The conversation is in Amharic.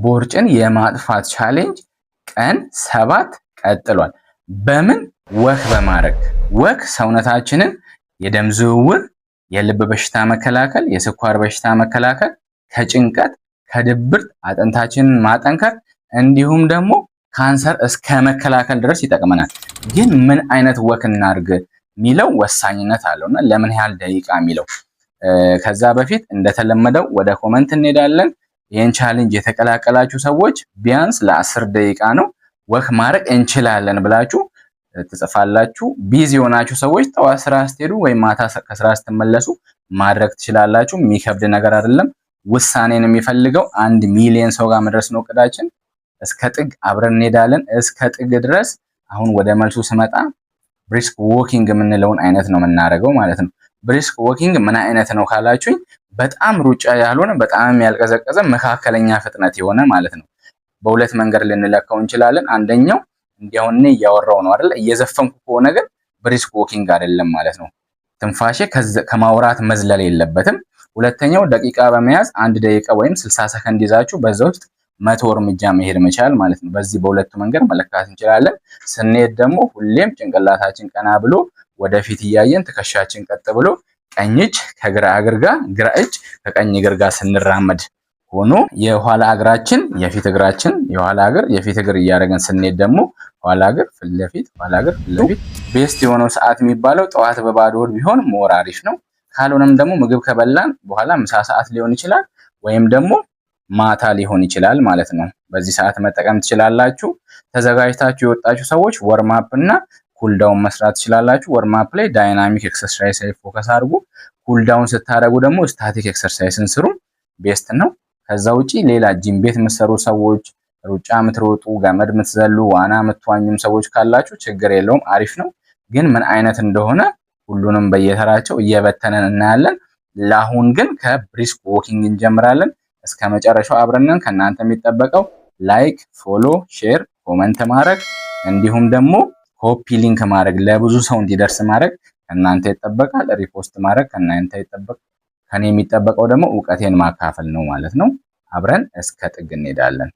ቦርጭን የማጥፋት ቻሌንጅ ቀን 7 ቀጥሏል። በምን ወክ በማድረግ ወክ ሰውነታችንን የደም ዝውውር፣ የልብ በሽታ መከላከል፣ የስኳር በሽታ መከላከል፣ ከጭንቀት ከድብርት አጥንታችንን ማጠንከር እንዲሁም ደግሞ ካንሰር እስከ መከላከል ድረስ ይጠቅመናል። ግን ምን አይነት ወክ እናድርግ ሚለው ወሳኝነት አለውና ለምን ያህል ደቂቃ ሚለው ከዛ በፊት እንደተለመደው ወደ ኮሜንት እንሄዳለን። ይሄን ቻሌንጅ የተቀላቀላችሁ ሰዎች ቢያንስ ለ10 ደቂቃ ነው ወክ ማድረግ እንችላለን ብላችሁ ትጽፋላችሁ። ቢዚ የሆናችሁ ሰዎች ጠዋት ስራ ስትሄዱ ወይም ማታ ከስራ ስትመለሱ ማድረግ ትችላላችሁ። የሚከብድ ነገር አይደለም። ውሳኔን የሚፈልገው 1 ሚሊዮን ሰው ጋር መድረስ ነው እቅዳችን። እስከ ጥግ አብረን እንሄዳለን። እስከ ጥግ ድረስ አሁን ወደ መልሱ ስመጣ ብሪስክ ዎኪንግ የምንለውን አይነት ነው የምናደርገው ማለት ነው። ብሪስክ ዎኪንግ ምን አይነት ነው ካላችሁኝ፣ በጣም ሩጫ ያልሆነ በጣም ያልቀዘቀዘ መካከለኛ ፍጥነት የሆነ ማለት ነው። በሁለት መንገድ ልንለካው እንችላለን። አንደኛው እንዲያውኔ እያወራው ነው አይደል? እየዘፈንኩ ከሆነ ግን ብሪስክ ዎኪንግ አይደለም ማለት ነው። ትንፋሼ ከማውራት መዝለል የለበትም። ሁለተኛው ደቂቃ በመያዝ 1 ደቂቃ ወይም 60 ሰከንድ ይዛችሁ በዛ ውስጥ 100 እርምጃ መሄድ መቻል ማለት ነው። በዚህ በሁለቱ መንገድ መለካት እንችላለን። ስንሄድ ደግሞ ሁሌም ጭንቅላታችን ቀና ብሎ ወደፊት እያየን ትከሻችን ቀጥ ብሎ ቀኝ እጅ ከግራ እግር ጋር፣ ግራ እጅ ከቀኝ እግር ጋር ስንራመድ ሆኖ የኋላ እግራችን የፊት እግራችን የኋላ እግር የፊት እግር እያደረገን ስንሄድ ደግሞ ኋላ እግር ፊት ለፊት ኋላ እግር ፊት ለፊት። ቤስት የሆነው ሰዓት የሚባለው ጠዋት በባዶ ሆድ ቢሆን ሞር አሪፍ ነው። ካልሆነም ደግሞ ምግብ ከበላን በኋላ ምሳ ሰዓት ሊሆን ይችላል ወይም ደግሞ ማታ ሊሆን ይችላል ማለት ነው። በዚህ ሰዓት መጠቀም ትችላላችሁ። ተዘጋጅታችሁ የወጣችሁ ሰዎች ወርማፕ እና ኩልዳውን መስራት ትችላላችሁ። ወርማፕ ላይ ዳይናሚክ ኤክሰርሳይዝ ላይ ፎከስ አድርጉ። ኩልዳውን ስታደርጉ ደግሞ ስታቲክ ኤክሰርሳይዝን ስሩ። ቤስት ነው። ከዛ ውጪ ሌላ ጂም ቤት የምትሰሩ ሰዎች፣ ሩጫ የምትሮጡ፣ ገመድ የምትዘሉ፣ ዋና የምትዋኙም ሰዎች ካላችሁ ችግር የለውም፣ አሪፍ ነው። ግን ምን አይነት እንደሆነ ሁሉንም በየተራቸው እየበተነን እናያለን። ለአሁን ግን ከብሪስክ ዎኪንግ እንጀምራለን። እስከ መጨረሻው አብረንን። ከእናንተ የሚጠበቀው ላይክ፣ ፎሎ፣ ሼር፣ ኮመንት ማድረግ እንዲሁም ደግሞ ኮፒ ሊንክ ማድረግ ለብዙ ሰው እንዲደርስ ማድረግ ከእናንተ ይጠበቃል። ሪፖስት ማድረግ ከእናንተ ይጠበቃል። ከኔ የሚጠበቀው ደግሞ ዕውቀቴን ማካፈል ነው ማለት ነው። አብረን እስከ ጥግ እንሄዳለን።